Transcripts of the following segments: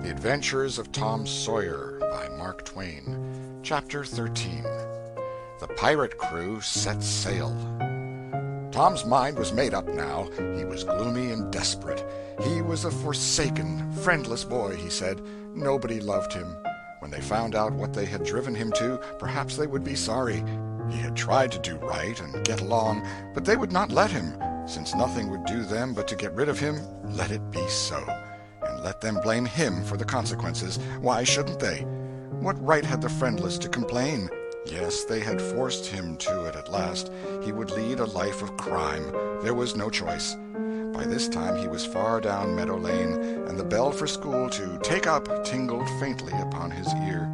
The Adventures of Tom Sawyer by Mark Twain. Chapter 13. The Pirate Crew Set Sail. Tom's mind was made up now. He was gloomy and desperate. He was a forsaken, friendless boy, he said. Nobody loved him. When they found out what they had driven him to, perhaps they would be sorry. He had tried to do right and get along, but they would not let him. Since nothing would do them but to get rid of him, let it be so. And let them blame him for the consequences. Why shouldn't they? What right had the friendless to complain? Yes, they had forced him to it at last. He would lead a life of crime. There was no choice. By this time he was far down Meadow Lane, and the bell for school to "take up" tingled faintly upon his ear.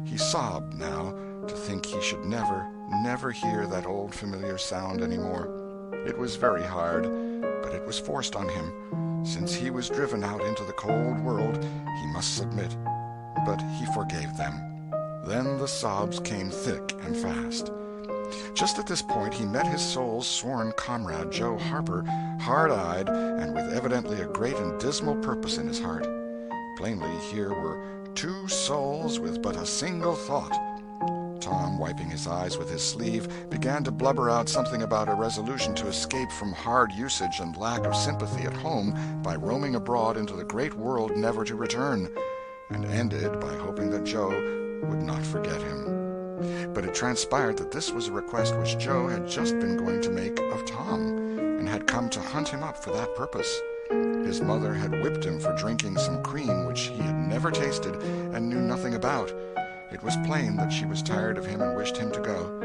He sobbed now to think he should never, never hear that old familiar sound any more. It was very hard, but it was forced on him. Since he was driven out into the cold world, he must submit. But he forgave them. Then the sobs came thick and fast. Just at this point he met his soul's sworn comrade, Joe Harper, hard-eyed and with evidently a great and dismal purpose in his heart. Plainly here were two souls with but a single thought. Tom, wiping his eyes with his sleeve, began to blubber out something about a resolution to escape from hard usage and lack of sympathy at home by roaming abroad into the great world never to return, and ended by hoping that Joe would not forget him. But it transpired that this was a request which Joe had just been going to make of Tom, and had come to hunt him up for that purpose. His mother had whipped him for drinking some cream which he had never tasted and knew nothing about. It was plain that she was tired of him and wished him to go.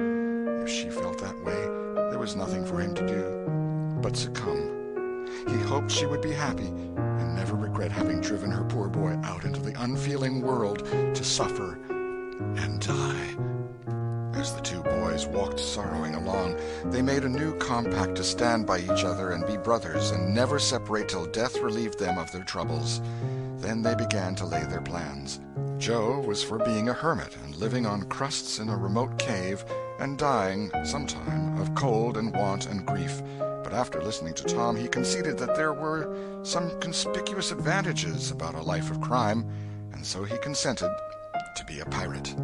If she felt that way, there was nothing for him to do but succumb. He hoped she would be happy and never regret having driven her poor boy out into the unfeeling world to suffer and die. As the two boys walked sorrowing along, they made a new compact to stand by each other and be brothers and never separate till death relieved them of their troubles. Then they began to lay their plans. Joe was for being a hermit and living on crusts in a remote cave and dying, sometime, of cold and want and grief. But after listening to Tom, he conceded that there were some conspicuous advantages about a life of crime, and so he consented to be a pirate.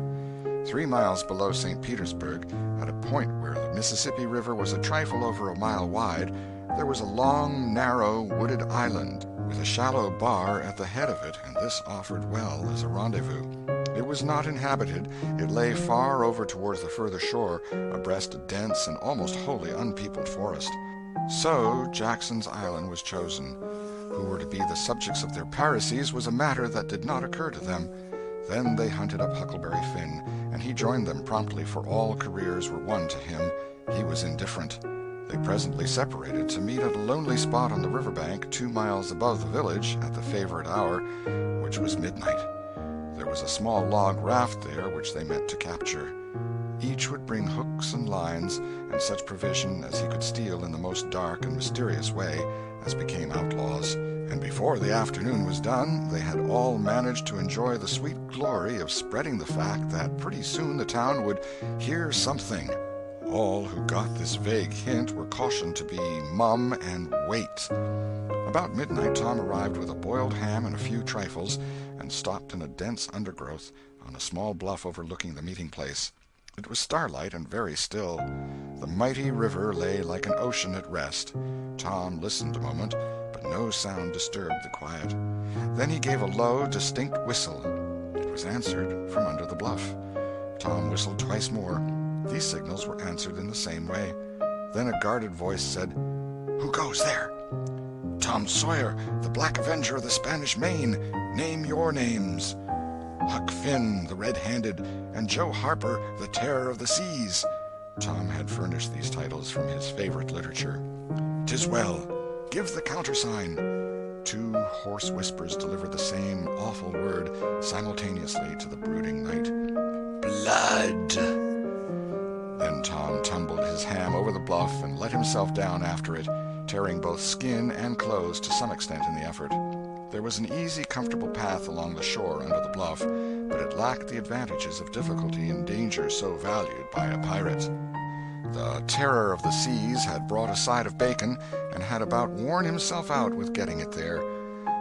3 miles below St. Petersburg, at a point where the Mississippi River was a trifle over a mile wide, there was a long, narrow, wooded island with a shallow bar at the head of it, and this offered well as a rendezvous. It was not inhabited. It lay far over towards the further shore, abreast a dense and almost wholly unpeopled forest. So Jackson's Island was chosen. Who were to be the subjects of their piracies was a matter that did not occur to them. Then they hunted up Huckleberry Finn, and he joined them promptly, for all careers were one to him. He was indifferent. They presently separated to meet at a lonely spot on the riverbank 2 miles above the village at the favorite hour, which was midnight. There was a small log raft there which they meant to capture. Each would bring hooks and lines and such provision as he could steal in the most dark and mysterious way, as became outlaws, and before the afternoon was done they had all managed to enjoy the sweet glory of spreading the fact that pretty soon the town would hear something. All who got this vague hint were cautioned to be mum and wait. About midnight Tom arrived with a boiled ham and a few trifles, and stopped in a dense undergrowth on a small bluff overlooking the meeting place. It was starlight and very still. The mighty river lay like an ocean at rest. Tom listened a moment, but no sound disturbed the quiet. Then he gave a low, distinct whistle. It was answered from under the bluff. Tom whistled twice more. These signals were answered in the same way. Then a guarded voice said, "Who goes there?" "Tom Sawyer, the Black Avenger of the Spanish Main. Name your names." "Huck Finn, the Red-Handed, and Joe Harper, the Terror of the Seas." Tom had furnished these titles from his favorite literature. "'Tis well. Give the countersign." 2 hoarse whispers delivered the same awful word simultaneously to the brooding night. "Blood." Then Tom tumbled his ham over the bluff and let himself down after it, tearing both skin and clothes to some extent in the effort. There was an easy, comfortable path along the shore under the bluff, but it lacked the advantages of difficulty and danger so valued by a pirate. The Terror of the Seas had brought a side of bacon, and had about worn himself out with getting it there.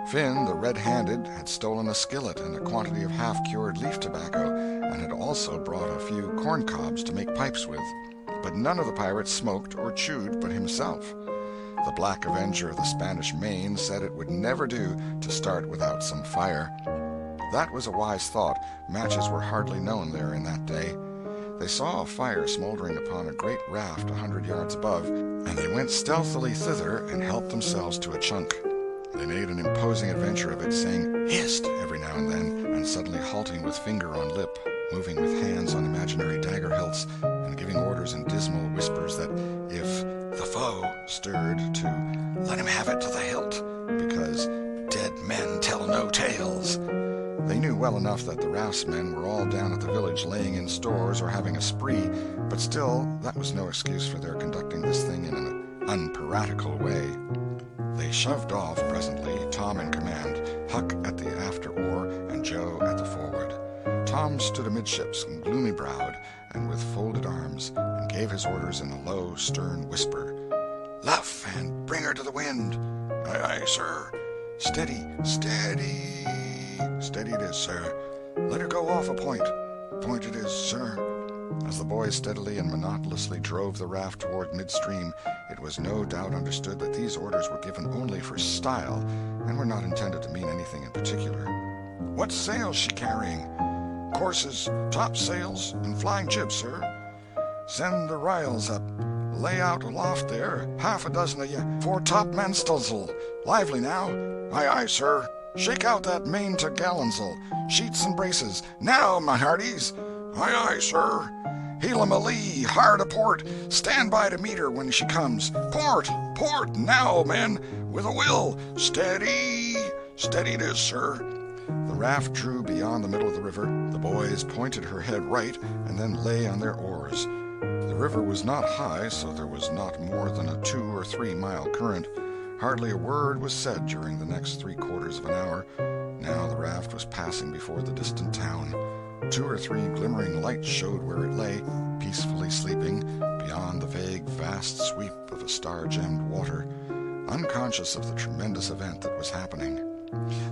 Finn, the red-handed, had stolen a skillet and a quantity of half-cured leaf tobacco, and had also brought a few corn-cobs to make pipes with. But none of the pirates smoked or chewed but himself. The Black Avenger of the Spanish Main said it would never do to start without some fire. That was a wise thought. Matches were hardly known there in that day. They saw a fire smoldering upon a great raft 100 yards above, and they went stealthily thither and helped themselves to a chunk. They made an imposing adventure of it, saying "hist" every now and then, and suddenly halting with finger on lip, moving with hands on imaginary dagger hilts, and giving orders in dismal whispers that if the foe stirred to let him have it to the hilt, because dead men tell no tales. They knew well enough that the raftsmen were all down at the village laying in stores or having a spree, but still that was no excuse for their conducting this thing in an unpiratical way. They shoved off presently, Tom in command, Huck at the after oar, and Joe at the forward. Tom stood amidships, gloomy-browed and with folded arms, and gave his orders in a low, stern whisper. "Luff, and bring her to the wind." "Aye, aye, sir." "Steady, steady." "Steady it is, sir." "Let her go off a point." "Point it is, sir." As the boys steadily and monotonously drove the raft toward midstream, it was no doubt understood that these orders were given only for style, and were not intended to mean anything in particular. "What sail's she carrying?" "Courses, topsails, and flying jibs, sir." "Send the riles up. Lay out aloft there, half a dozen of ye, fore topmanstils'l. Lively now." "Aye, aye, sir." "Shake out that main topgallantsail. Sheets and braces. Now, my hearties." "Aye, aye, sir." "Heel 'em a lee, hard a port. Stand by to meet her when she comes. Port, port, now, men, with a will. Steady." "Steady it is, sir." The raft drew beyond the middle of the river. The boys pointed her head right, and then lay on their oars. The river was not high, so there was not more than a 2 or 3 mile current. Hardly a word was said during the next 3/4 of an hour. Now the raft was passing before the distant town. 2 or 3 glimmering lights showed where it lay, peacefully sleeping, beyond the vague, vast sweep of a star-gemmed water, unconscious of the tremendous event that was happening.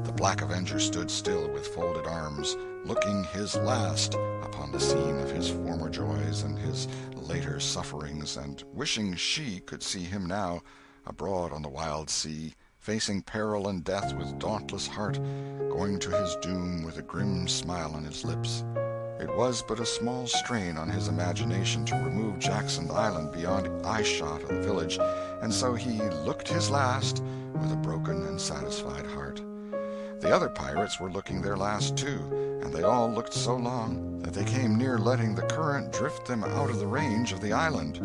The Black Avenger stood still with folded arms, looking his last upon the scene of his former joys and his later sufferings, and wishing she could see him now, abroad on the wild sea, facing peril and death with dauntless heart, going to his doom with a grim smile on his lips. It was but a small strain on his imagination to remove Jackson Island beyond eye-shot of the village, and so he looked his last with a broken and satisfied heart. The other pirates were looking their last too, and they all looked so long that they came near letting the current drift them out of the range of the island,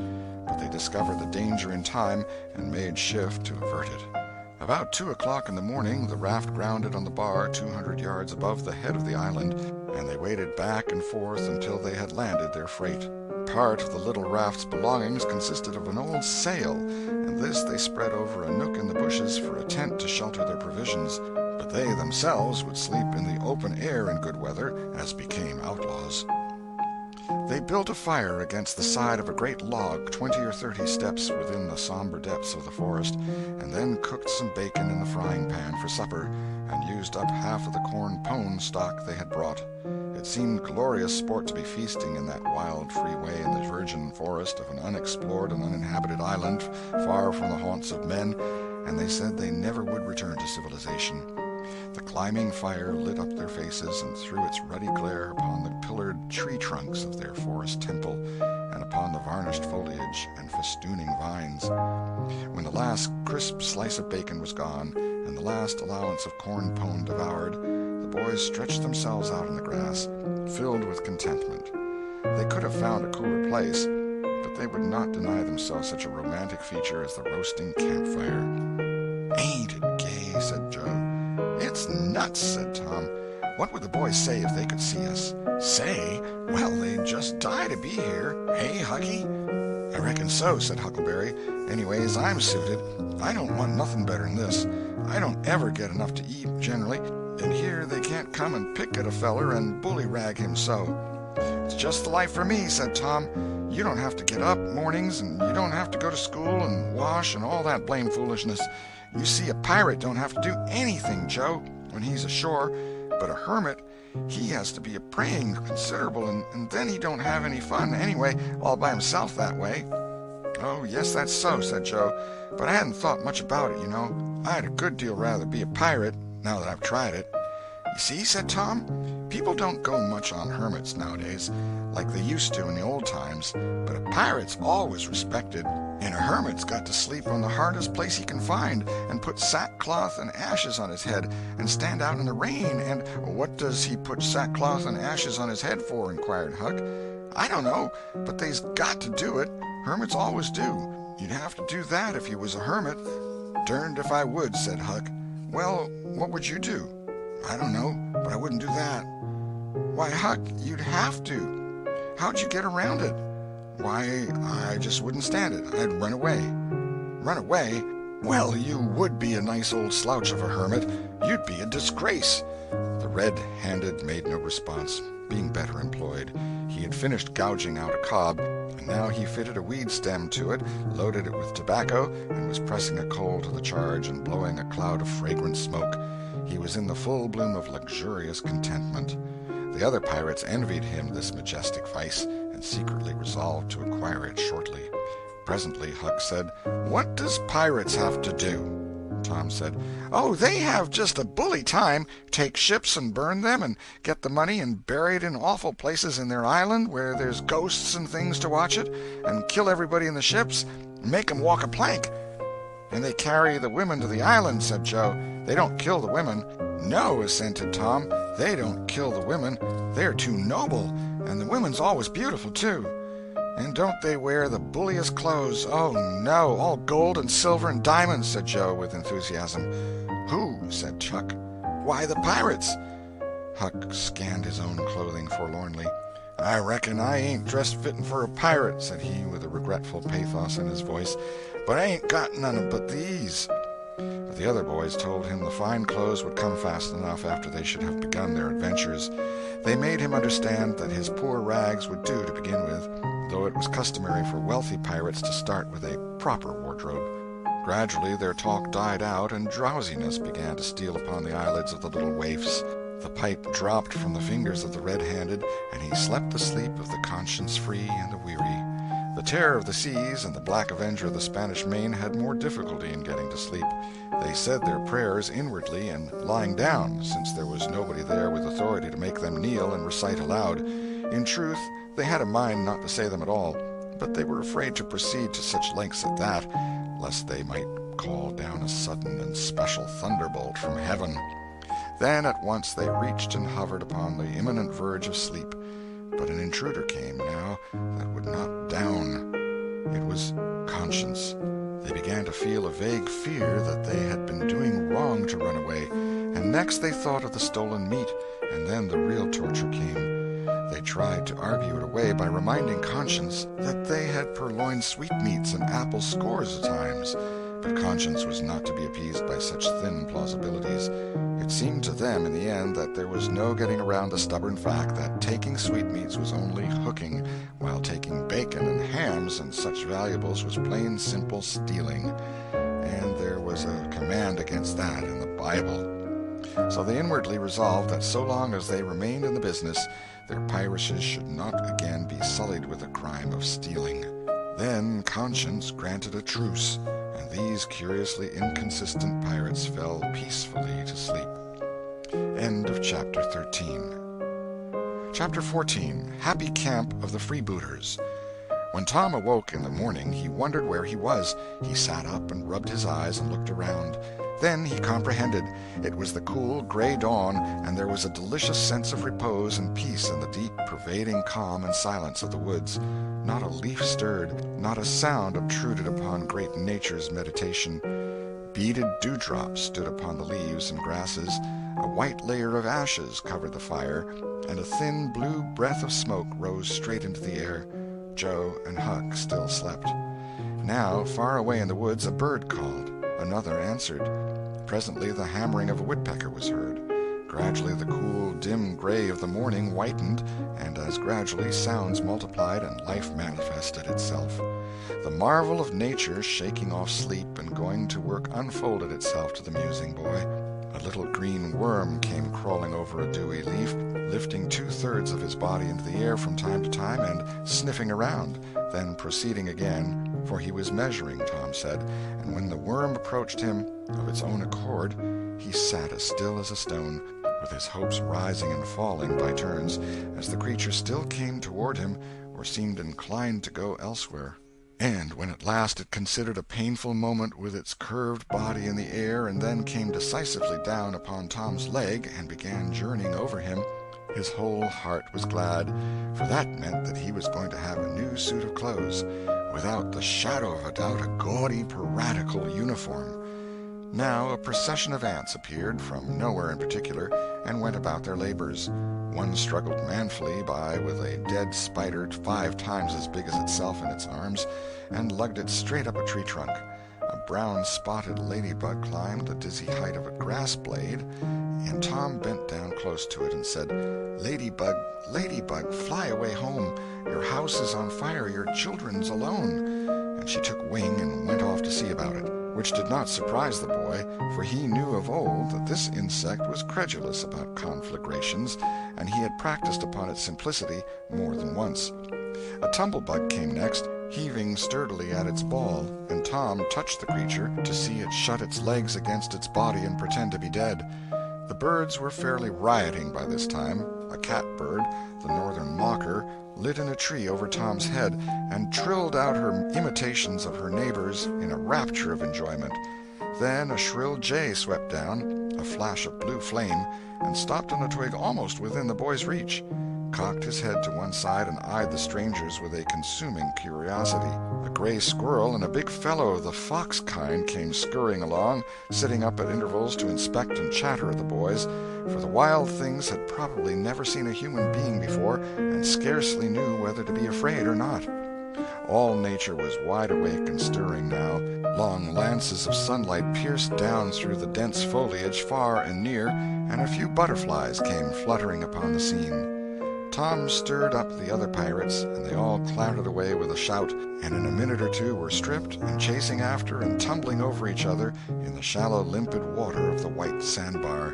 but they discovered the danger in time and made shift to avert it. About 2 o'clock in the morning the raft grounded on the bar 200 yards above the head of the island, and they waded back and forth until they had landed their freight. Part of the little raft's belongings consisted of an old sail, and this they spread over a nook in the bushes for a tent to shelter their provisions, but they themselves would sleep in the open air in good weather, as became outlaws. They built a fire against the side of a great log 20 or 30 steps within the somber depths of the forest, and then cooked some bacon in the frying pan for supper, and used up half of the corn pone stock they had brought. It seemed glorious sport to be feasting in that wild freeway in the virgin forest of an unexplored and uninhabited island far from the haunts of men, and they said they never would return to civilization. The climbing fire lit up their faces and threw its ruddy glare upon the pillared tree trunks of their forest temple, and upon the varnished foliage and festooning vines. When the last crisp slice of bacon was gone, and the last allowance of corn pone devoured, the boys stretched themselves out on the grass, filled with contentment. They could have found a cooler place, but they would not deny themselves such a romantic feature as the roasting campfire. "Ain't it gay?" said Joe. "It's nuts," said Tom. "What would the boys say if they could see us?" "Say? Well, they'd just die to be here. Hey, Hucky?" "I reckon so," said Huckleberry. "Anyways, I'm suited. I don't want nothing better than this. I don't ever get enough to eat, generally, and here they can't come and pick at a feller and bully-rag him so." "It's just the life for me," said Tom. "You don't have to get up mornings, and you don't have to go to school and wash and all that blame foolishness. You see, a pirate don't have to do anything, Joe, when he's ashore, but a hermit, he has to be praying considerable, and then he don't have any fun anyway, all by himself that way." "Oh, yes, that's so," said Joe, "but I hadn't thought much about it, you know. I'd a good deal rather be a pirate, now that I've tried it." "You see," said Tom, "people don't go much on hermits nowadays, like they used to in the old times, but a pirate's always respected, and a hermit's got to sleep on the hardest place he can find, and put sackcloth and ashes on his head, and stand out in the rain, and—" "What does he put sackcloth and ashes on his head for?" inquired Huck. "I don't know, but they's got to do it. Hermits always do. You'd have to do that if you was a hermit." "Derned if I would," said Huck. "Well, what would you do?" "I don't know, but I wouldn't do that." "Why, Huck, you'd have to. How'd you get around it?" "Why, I just wouldn't stand it. I'd run away." "Run away? Well, you would be a nice old slouch of a hermit. You'd be a disgrace." The red-handed made no response, being better employed. He had finished gouging out a cob, and now he fitted a weed stem to it, loaded it with tobacco, and was pressing a coal to the charge and blowing a cloud of fragrant smoke. He was in the full bloom of luxurious contentment. The other pirates envied him this majestic vice, and secretly resolved to acquire it shortly. Presently Huck said, "What does pirates have to do?" Tom said, "Oh, they have just a bully time. Take ships and burn them, and get the money and bury it in awful places in their island where there's ghosts and things to watch it, and kill everybody in the ships, and make 'em walk a plank." "And they carry the women to the island," said Joe. "They don't kill the women." "No," assented Tom, "they don't kill the women. They're too noble, and the women's always beautiful, too." "And don't they wear the bulliest clothes? Oh, no, all gold and silver and diamonds," said Joe with enthusiasm. "Who?" said Huck. "Why, the pirates." Huck scanned his own clothing forlornly. "I reckon I ain't dressed fitting for a pirate," said he with a regretful pathos in his voice, "but I ain't got none but these." But the other boys told him the fine clothes would come fast enough after they should have begun their adventures. They made him understand that his poor rags would do to begin with, though it was customary for wealthy pirates to start with a proper wardrobe. Gradually their talk died out, and drowsiness began to steal upon the eyelids of the little waifs. The pipe dropped from the fingers of the red-handed, and he slept the sleep of the conscience-free and the weary. The Terror of the Seas and the Black Avenger of the Spanish Main had more difficulty in getting to sleep. They said their prayers inwardly and lying down, since there was nobody there with authority to make them kneel and recite aloud. In truth, they had a mind not to say them at all, but they were afraid to proceed to such lengths as that, lest they might call down a sudden and special thunderbolt from heaven. Then at once they reached and hovered upon the imminent verge of sleep. But an intruder came now that would not down. It was conscience. They began to feel a vague fear that they had been doing wrong to run away, and next they thought of the stolen meat, and then the real torture came. They tried to argue it away by reminding conscience that they had purloined sweetmeats and apples scores of times, but conscience was not to be appeased by such thin plausibilities. It seemed to them in the end that there was no getting around the stubborn fact that taking sweetmeats was only hooking, while taking bacon and hams and such valuables was plain simple stealing, and there was a command against that in the Bible. So they inwardly resolved that so long as they remained in the business, their piracies should not again be sullied with the crime of stealing. Then conscience granted a truce, and these curiously inconsistent pirates fell peacefully to sleep. End of Chapter 13. Chapter 14. Happy Camp of the Freebooters. When Tom awoke in the morning, he wondered where he was. He sat up and rubbed his eyes and looked around. Then he comprehended. It was the cool, gray dawn, and there was a delicious sense of repose and peace in the deep, pervading calm and silence of the woods. Not a leaf stirred, not a sound obtruded upon great nature's meditation. Beaded dewdrops stood upon the leaves and grasses, a white layer of ashes covered the fire, and a thin blue breath of smoke rose straight into the air. Joe and Huck still slept. Now, far away in the woods, a bird called. Another answered. Presently the hammering of a woodpecker was heard. Gradually the cool, dim gray of the morning whitened, and as gradually sounds multiplied and life manifested itself. The marvel of nature shaking off sleep and going to work unfolded itself to the musing boy. A little green worm came crawling over a dewy leaf, lifting 2/3 of his body into the air from time to time and sniffing around, then proceeding again, for he was measuring, Tom said, and when the worm approached him of its own accord, he sat as still as a stone, with his hopes rising and falling by turns, as the creature still came toward him or seemed inclined to go elsewhere. And when at last it considered a painful moment with its curved body in the air and then came decisively down upon Tom's leg and began journeying over him, his whole heart was glad, for that meant that he was going to have a new suit of clothes, without the shadow of a doubt a gaudy piratical uniform. Now a procession of ants appeared, from nowhere in particular, and went about their labors. One struggled manfully by with a dead spider 5 times as big as itself in its arms, and lugged it straight up a tree trunk. A brown-spotted ladybug climbed the dizzy height of a grass blade, and Tom bent down close to it and said, "Ladybug, ladybug, fly away home. Your house is on fire, your children's alone." And she took wing and went off to see about it, which did not surprise the boy, for he knew of old that this insect was credulous about conflagrations, and he had practiced upon its simplicity more than once. A tumblebug came next, heaving sturdily at its ball, and Tom touched the creature to see it shut its legs against its body and pretend to be dead. The birds were fairly rioting by this time. A catbird, the northern mocker, lit in a tree over Tom's head and trilled out her imitations of her neighbors in a rapture of enjoyment. Then a shrill jay swept down, a flash of blue flame, and stopped on a twig almost within the boy's reach, cocked his head to one side and eyed the strangers with a consuming curiosity. A gray squirrel and a big fellow of the fox kind came scurrying along, sitting up at intervals to inspect and chatter at the boys, for the wild things had probably never seen a human being before and scarcely knew whether to be afraid or not. All nature was wide awake and stirring now. Long lances of sunlight pierced down through the dense foliage far and near, and a few butterflies came fluttering upon the scene. Tom stirred up the other pirates, and they all clattered away with a shout, and in a minute or two were stripped and chasing after and tumbling over each other in the shallow limpid water of the white sandbar.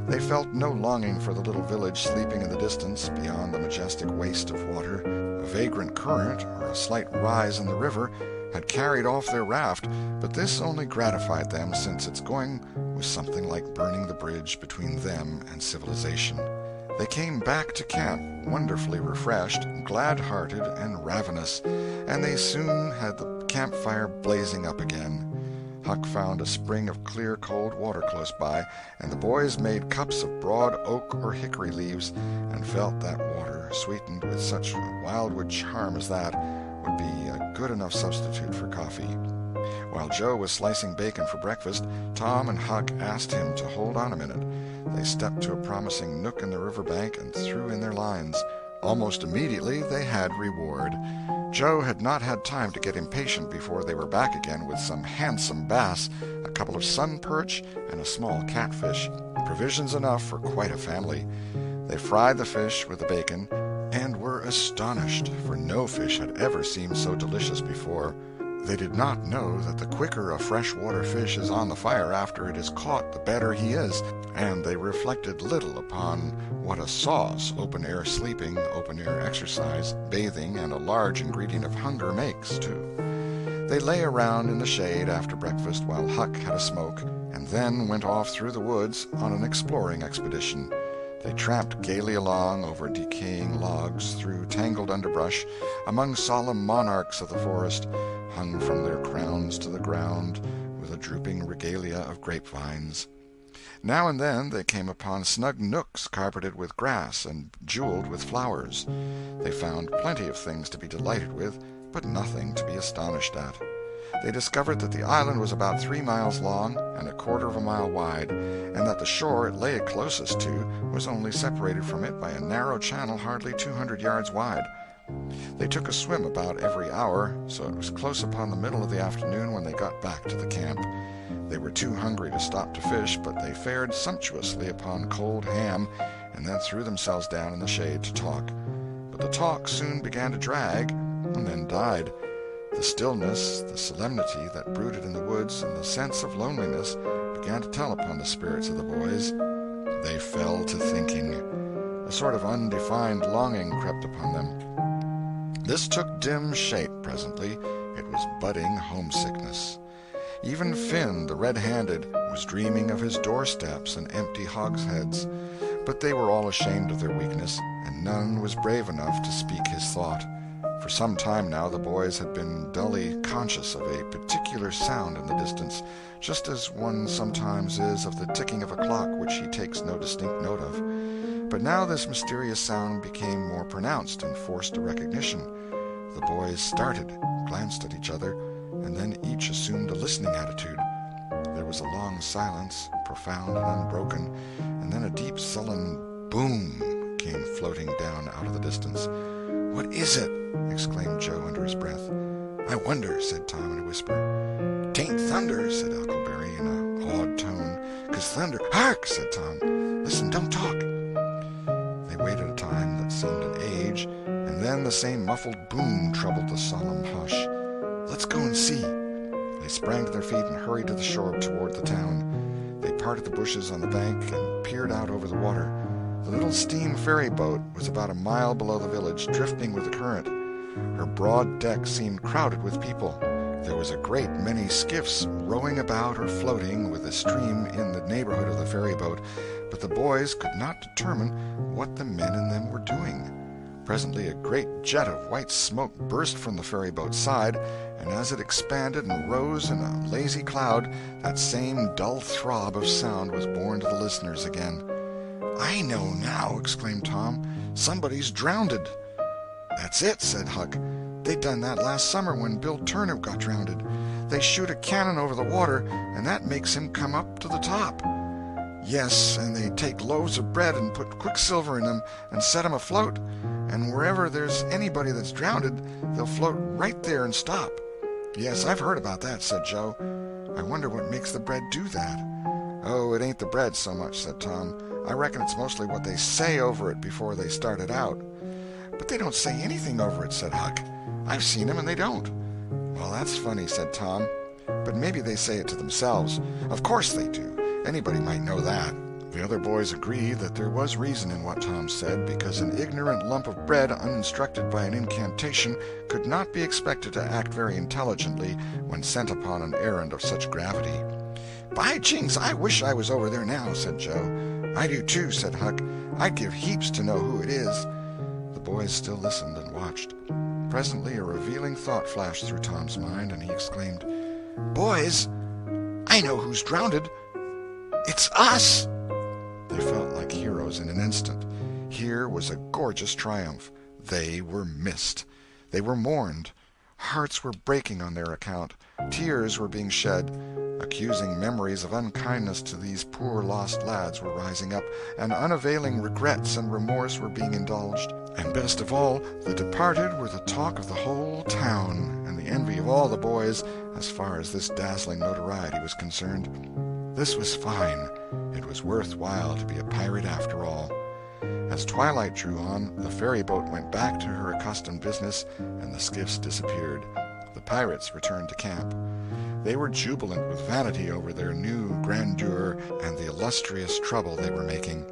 They felt no longing for the little village sleeping in the distance beyond the majestic waste of water. A vagrant current or a slight rise in the river had carried off their raft, but this only gratified them, since its going was something like burning the bridge between them and civilization. They came back to camp, wonderfully refreshed, glad-hearted, and ravenous, and they soon had the campfire blazing up again. Huck found a spring of clear, cold water close by, and the boys made cups of broad oak or hickory leaves, and felt that water, sweetened with such wildwood charm as that, would be a good enough substitute for coffee. While Joe was slicing bacon for breakfast, Tom and Huck asked him to hold on a minute. They stepped to a promising nook in the river bank and threw in their lines. Almost immediately they had reward. Joe had not had time to get impatient before they were back again with some handsome bass, a couple of sun perch, and a small catfish, provisions enough for quite a family. They fried the fish with the bacon, and were astonished, for no fish had ever seemed so delicious before. They did not know that the quicker a freshwater fish is on the fire after it is caught, the better he is, and they reflected little upon what a sauce open-air sleeping, open-air exercise, bathing, and a large ingredient of hunger makes, too. They lay around in the shade after breakfast while Huck had a smoke, and then went off through the woods on an exploring expedition. They tramped gaily along over decaying logs, through tangled underbrush, among solemn monarchs of the forest, hung from their crowns to the ground with a drooping regalia of grapevines. Now and then they came upon snug nooks carpeted with grass and jeweled with flowers. They found plenty of things to be delighted with, but nothing to be astonished at. They discovered that the island was about 3 miles long and a quarter of a mile wide, and that the shore it lay closest to was only separated from it by a narrow channel hardly 200 yards wide. They took a swim about every hour, so it was close upon the middle of the afternoon when they got back to the camp. They were too hungry to stop to fish, but they fared sumptuously upon cold ham, and then threw themselves down in the shade to talk. But the talk soon began to drag, and then died. The stillness, the solemnity that brooded in the woods, and the sense of loneliness began to tell upon the spirits of the boys. They fell to thinking. A sort of undefined longing crept upon them. This took dim shape presently. It was budding homesickness. Even Finn, the red-handed, was dreaming of his doorsteps and empty hogsheads. But they were all ashamed of their weakness, and none was brave enough to speak his thought. For some time now the boys had been dully conscious of a particular sound in the distance, just as one sometimes is of the ticking of a clock which he takes no distinct note of. But now this mysterious sound became more pronounced and forced a recognition. The boys started, glanced at each other, and then each assumed a listening attitude. There was a long silence, profound and unbroken, and then a deep, sullen boom came floating down out of the distance. "What is it?" exclaimed Joe under his breath. "I wonder," said Tom in a whisper. "'Tain't thunder," said Huckleberry in an awed tone. "'Cause thunder—" "Hark!" said Tom. "Listen, don't talk." They waited a time that seemed an age, and then the same muffled boom troubled the solemn hush. "Let's go and see." They sprang to their feet and hurried to the shore toward the town. They parted the bushes on the bank and peered out over the water. The little steam ferry boat was about a mile below the village, drifting with the current. Her broad deck seemed crowded with people. There was a great many skiffs rowing about or floating with the stream in the neighborhood of the ferry boat, but the boys could not determine what the men in them were doing. Presently a great jet of white smoke burst from the ferry boat's side, and as it expanded and rose in a lazy cloud, that same dull throb of sound was borne to the listeners again. "I know now," exclaimed Tom. "Somebody's drownded." "That's it," said Huck. "They done that last summer when Bill Turner got drownded. They shoot a cannon over the water, and that makes him come up to the top." "Yes, and they take loaves of bread and put quicksilver in them and set 'em afloat, and wherever there's anybody that's drownded, they'll float right there and stop." "Yes, I've heard about that," said Joe. "I wonder what makes the bread do that." "Oh, it ain't the bread so much," said Tom. "I reckon it's mostly what they say over it before they start it out." "But they don't say anything over it," said Huck. "I've seen 'em and they don't." "Well, that's funny," said Tom. "But maybe they say it to themselves." "Of course they do. Anybody might know that." The other boys agreed that there was reason in what Tom said, because an ignorant lump of bread uninstructed by an incantation could not be expected to act very intelligently when sent upon an errand of such gravity. "By jinks, I wish I was over there now," said Joe. "I do too," said Huck. "I'd give heaps to know who it is." The boys still listened and watched. Presently a revealing thought flashed through Tom's mind, and he exclaimed, "Boys, I know who's drownded. It's us!" They felt like heroes in an instant. Here was a gorgeous triumph. They were missed. They were mourned. Hearts were breaking on their account. Tears were being shed. Accusing memories of unkindness to these poor lost lads were rising up, and unavailing regrets and remorse were being indulged. And best of all, the departed were the talk of the whole town, and the envy of all the boys, as far as this dazzling notoriety was concerned. This was fine. It was worth while to be a pirate after all. As twilight drew on, the ferry boat went back to her accustomed business, and the skiffs disappeared. The pirates returned to camp. They were jubilant with vanity over their new grandeur and the illustrious trouble they were making.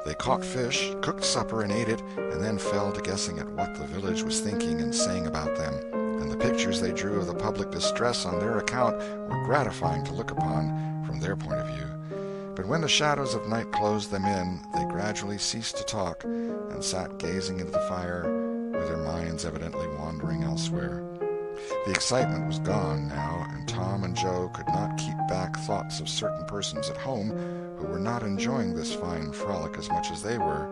They caught fish, cooked supper, and ate it, and then fell to guessing at what the village was thinking and saying about them, and the pictures they drew of the public distress on their account were gratifying to look upon from their point of view. But when the shadows of night closed them in, they gradually ceased to talk, and sat gazing into the fire, with their minds evidently wandering elsewhere. The excitement was gone now, and Tom and Joe could not keep back thoughts of certain persons at home who were not enjoying this fine frolic as much as they were.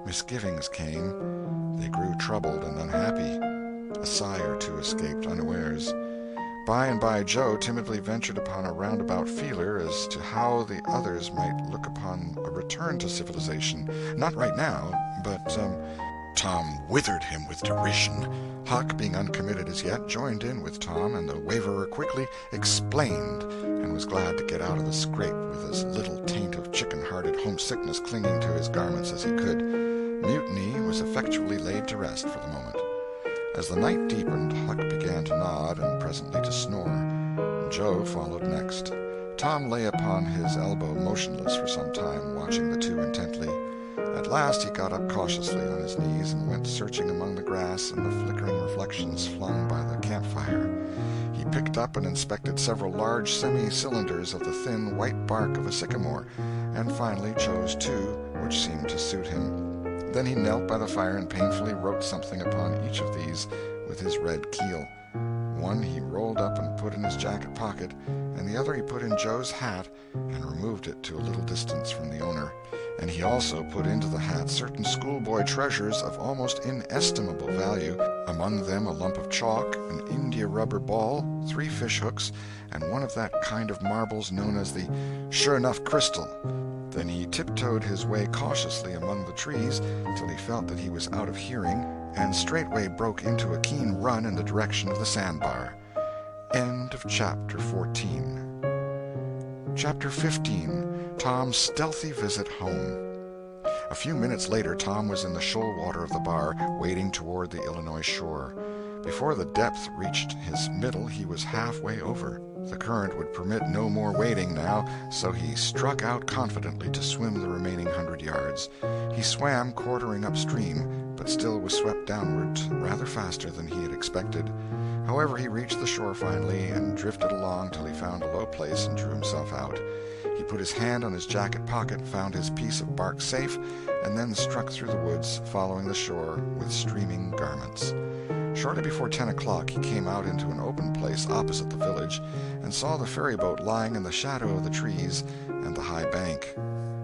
Misgivings came. They grew troubled and unhappy. A sigh or two escaped unawares. By and by Joe timidly ventured upon a roundabout feeler as to how the others might look upon a return to civilization. Not right now, but Tom withered him with derision. Huck, being uncommitted as yet, joined in with Tom, and the waverer quickly explained and was glad to get out of the scrape with as little taint of chicken-hearted homesickness clinging to his garments as he could. Mutiny was effectually laid to rest for the moment. As the night deepened, Huck began to nod and presently to snore. Joe followed next. Tom lay upon his elbow motionless for some time, watching the two intently. At last he got up cautiously on his knees and went searching among the grass and the flickering reflections flung by the campfire. He picked up and inspected several large semi-cylinders of the thin white bark of a sycamore, and finally chose two which seemed to suit him. Then he knelt by the fire and painfully wrote something upon each of these with his red keel. One he rolled up and put in his jacket pocket, and the other he put in Joe's hat and removed it to a little distance from the owner. And he also put into the hat certain schoolboy treasures of almost inestimable value, among them a lump of chalk, an india-rubber ball, 3 fish-hooks, and one of that kind of marbles known as the sure-enough crystal. Then he tiptoed his way cautiously among the trees till he felt that he was out of hearing, and straightway broke into a keen run in the direction of the sandbar. End of Chapter 14. Chapter 15. Tom's Stealthy Visit Home. A few minutes later Tom was in the shoal water of the bar, wading toward the Illinois shore. Before the depth reached his middle he was halfway over. The current would permit no more wading now, so he struck out confidently to swim the remaining 100 yards. He swam quartering upstream, but still was swept downward rather faster than he had expected. However, he reached the shore finally and drifted along till he found a low place and drew himself out. He put his hand on his jacket pocket, found his piece of bark safe, and then struck through the woods, following the shore with streaming garments. Shortly before 10 o'clock he came out into an open place opposite the village, and saw the ferryboat lying in the shadow of the trees and the high bank.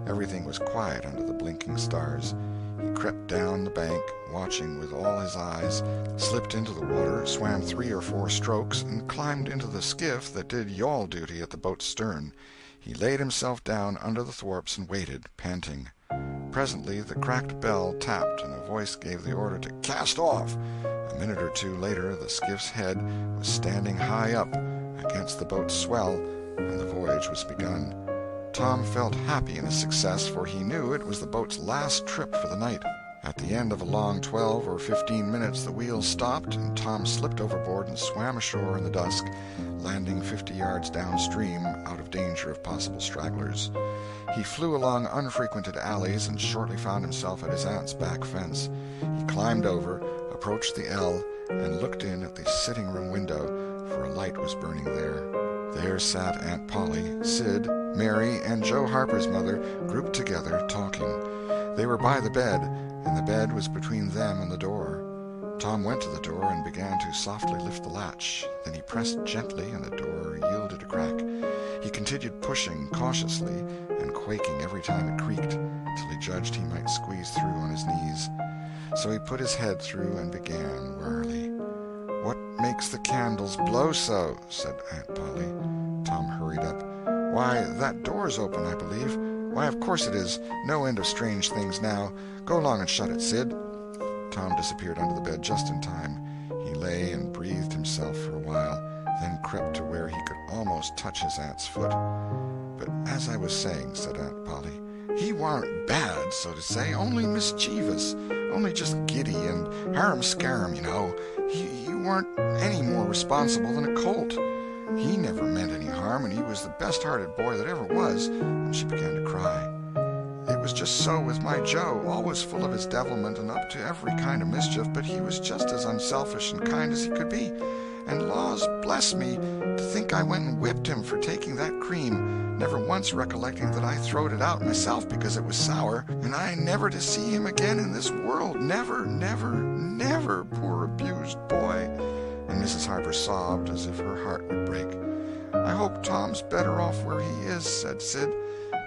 Everything was quiet under the blinking stars. He crept down the bank, watching with all his eyes, slipped into the water, swam 3 or 4 strokes, and climbed into the skiff that did yawl duty at the boat's stern. He laid himself down under the thwarts and waited, panting. Presently the cracked bell tapped, and a voice gave the order to cast off. A minute or two later the skiff's head was standing high up against the boat's swell, and the voyage was begun. Tom felt happy in his success, for he knew it was the boat's last trip for the night. At the end of a long 12 or 15 minutes the wheels stopped, and Tom slipped overboard and swam ashore in the dusk, landing 50 yards downstream, out of danger of possible stragglers. He flew along unfrequented alleys and shortly found himself at his aunt's back fence. He climbed over, approached the L, and looked in at the sitting-room window, for a light was burning there. There sat Aunt Polly, Sid, Mary, and Joe Harper's mother, grouped together, talking. They were by the bed, and the bed was between them and the door. Tom went to the door and began to softly lift the latch. Then he pressed gently, and the door yielded a crack. He continued pushing cautiously and quaking every time it creaked, till he judged he might squeeze through on his knees. So he put his head through and began warily. "What makes the candles blow so?" said Aunt Polly. Tom hurried up. "Why, that door's open, I believe. Why, of course it is. No end of strange things now. Go along and shut it, Sid." Tom disappeared under the bed just in time. He lay and breathed himself for a while, then crept to where he could almost touch his aunt's foot. "But as I was saying," said Aunt Polly, "he warn't bad, so to say, only mischievous, only just giddy and harum-scarum, you know. He weren't any more responsible than a colt. He never meant any harm, and he was the best-hearted boy that ever was." And she began to cry. "It was just so with my Joe, always full of his devilment and up to every kind of mischief, but he was just as unselfish and kind as he could be. And laws bless me, to think I went and whipped him for taking that cream, never once recollecting that I throwed it out myself because it was sour, and I never to see him again in this world, never, never, never, poor abused boy." And Mrs. Harper sobbed as if her heart would break. "I hope Tom's better off where he is," said Sid.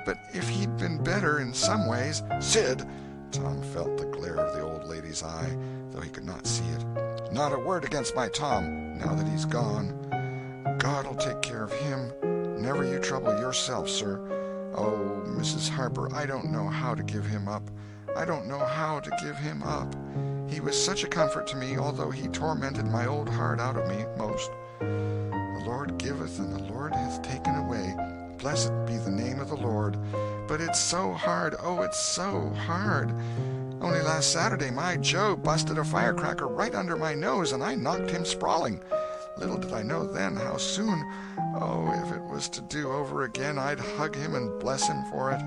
"But if he'd been better in some ways—" "Sid!" Tom felt the glare of the old lady's eye, though he could not see it. "Not a word against my Tom, now that he's gone. God'll take care of him. Never you trouble yourself, sir. Oh, Mrs. Harper, I don't know how to give him up. I don't know how to give him up. He was such a comfort to me, although he tormented my old heart out of me most. The Lord giveth, and the Lord hath taken away. Blessed be the name of the Lord. But it's so hard, oh, it's so hard. Only last Saturday my Joe busted a firecracker right under my nose, and I knocked him sprawling. Little did I know then how soon. Oh, if it was to do over again, I'd hug him and bless him for it.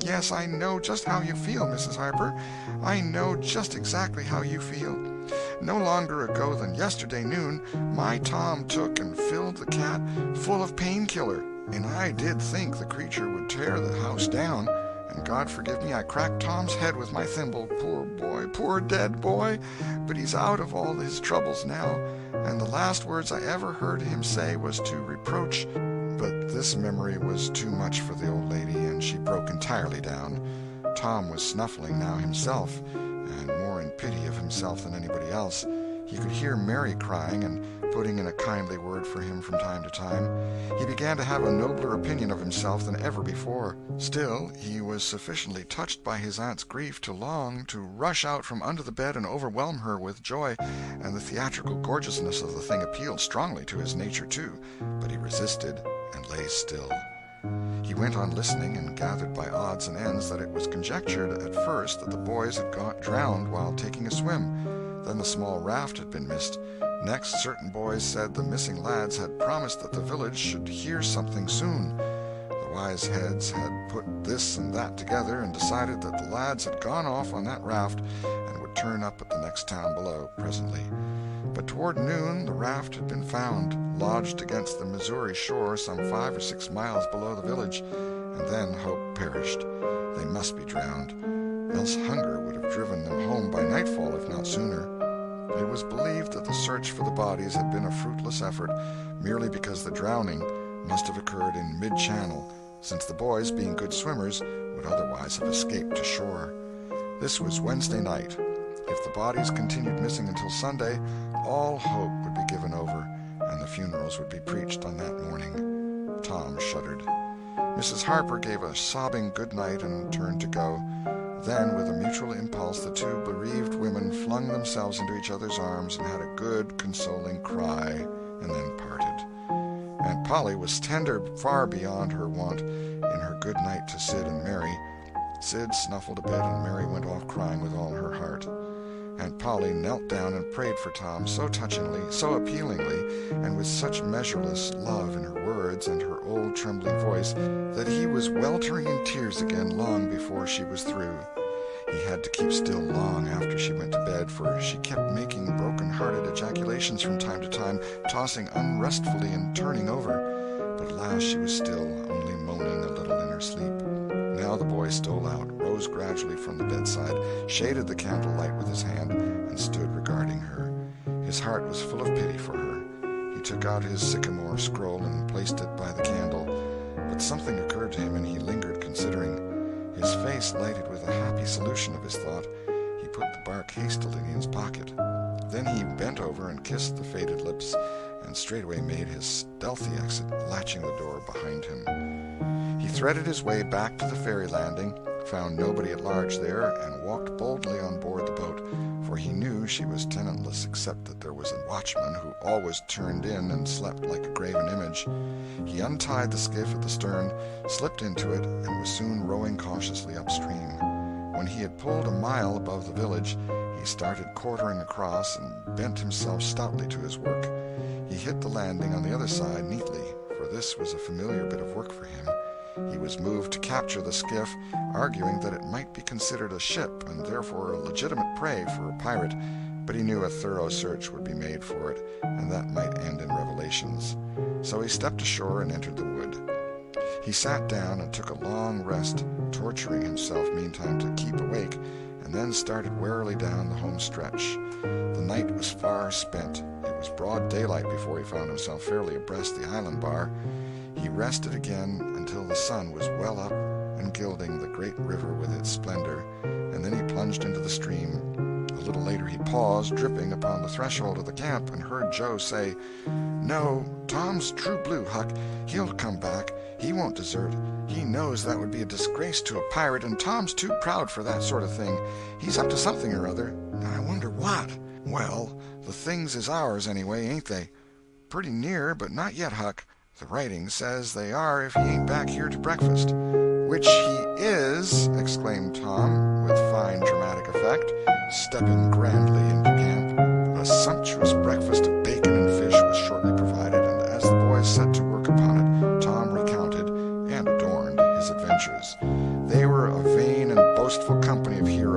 Yes, I know just how you feel, Mrs. Harper. I know just exactly how you feel. No longer ago than yesterday noon, my Tom took and filled the cat full of painkiller, and I did think the creature would tear the house down. And God forgive me, I cracked Tom's head with my thimble. Poor boy, poor dead boy. But he's out of all his troubles now, and the last words I ever heard him say was to reproach. But this memory was too much for the old lady, and she broke entirely down. Tom was snuffling now himself, and more in pity of himself than anybody else. He could hear Mary crying and putting in a kindly word for him from time to time. He began to have a nobler opinion of himself than ever before. Still, he was sufficiently touched by his aunt's grief to long to rush out from under the bed and overwhelm her with joy, and the theatrical gorgeousness of the thing appealed strongly to his nature, too, but he resisted and lay still. He went on listening, and gathered by odds and ends that it was conjectured at first that the boys had got drowned while taking a swim. Then the small raft had been missed. Next, certain boys said the missing lads had promised that the village should hear something soon. The wise heads had put this and that together and decided that the lads had gone off on that raft and would turn up at the next town below presently. But toward noon the raft had been found, lodged against the Missouri shore some 5 or 6 miles below the village, and then hope perished. They must be drowned, else hunger would have driven them home by nightfall, if not sooner. It was believed that the search for the bodies had been a fruitless effort, merely because the drowning must have occurred in mid-channel, since the boys, being good swimmers, would otherwise have escaped to shore. This was Wednesday night. If the bodies continued missing until Sunday, all hope would be given over, and the funerals would be preached on that morning. Tom shuddered. Mrs. Harper gave a sobbing good night and turned to go. Then, with a mutual impulse, the two bereaved women flung themselves into each other's arms and had a good, consoling cry, and then parted. Aunt Polly was tender far beyond her wont in her good night to Sid and Mary. Sid snuffled a bit, and Mary went off crying with all her heart. Aunt Polly knelt down and prayed for Tom so touchingly, so appealingly, and with such measureless love in her words and her old trembling voice, that he was weltering in tears again long before she was through. He had to keep still long after she went to bed, for she kept making broken-hearted ejaculations from time to time, tossing unrestfully and turning over. But at last she was still, only moaning a little in her sleep. Now the boy stole out, rose gradually from the bedside, shaded the candlelight with his hand, and stood regarding her. His heart was full of pity for her. He took out his sycamore scroll and placed it by the candle, but something occurred to him, and he lingered considering. His face lighted with a happy solution of his thought. He put the bark hastily in his pocket. Then he bent over and kissed the faded lips, and straightway made his stealthy exit, latching the door behind him. He threaded his way back to the ferry landing, found nobody at large there, and walked boldly on board the boat, for he knew she was tenantless except that there was a watchman who always turned in and slept like a graven image. He untied the skiff at the stern, slipped into it, and was soon rowing cautiously upstream. When he had pulled a mile above the village, he started quartering across and bent himself stoutly to his work. He hit the landing on the other side neatly, for this was a familiar bit of work for him. He was moved to capture the skiff, arguing that it might be considered a ship and therefore a legitimate prey for a pirate, but he knew a thorough search would be made for it, and that might end in revelations. So he stepped ashore and entered the wood. He sat down and took a long rest, torturing himself meantime to keep awake, and then started warily down the home stretch. The night was far spent. It was broad daylight before he found himself fairly abreast the island bar. He rested again until the sun was well up and gilding the great river with its splendor, and then he plunged into the stream. A little later he paused, dripping, upon the threshold of the camp, and heard Joe say, "No, Tom's true blue, Huck. He'll come back. He won't desert. He knows that would be a disgrace to a pirate, and Tom's too proud for that sort of thing. He's up to something or other. I wonder what." "Well, the things is ours, anyway, ain't they?" "Pretty near, but not yet, Huck. The writing says they are if he ain't back here to breakfast." "Which he is!" exclaimed Tom, with fine dramatic effect, stepping grandly into camp. A sumptuous breakfast of bacon and fish was shortly provided, and as the boys set to work upon it, Tom recounted and adorned his adventures. They were a vain and boastful company of heroes.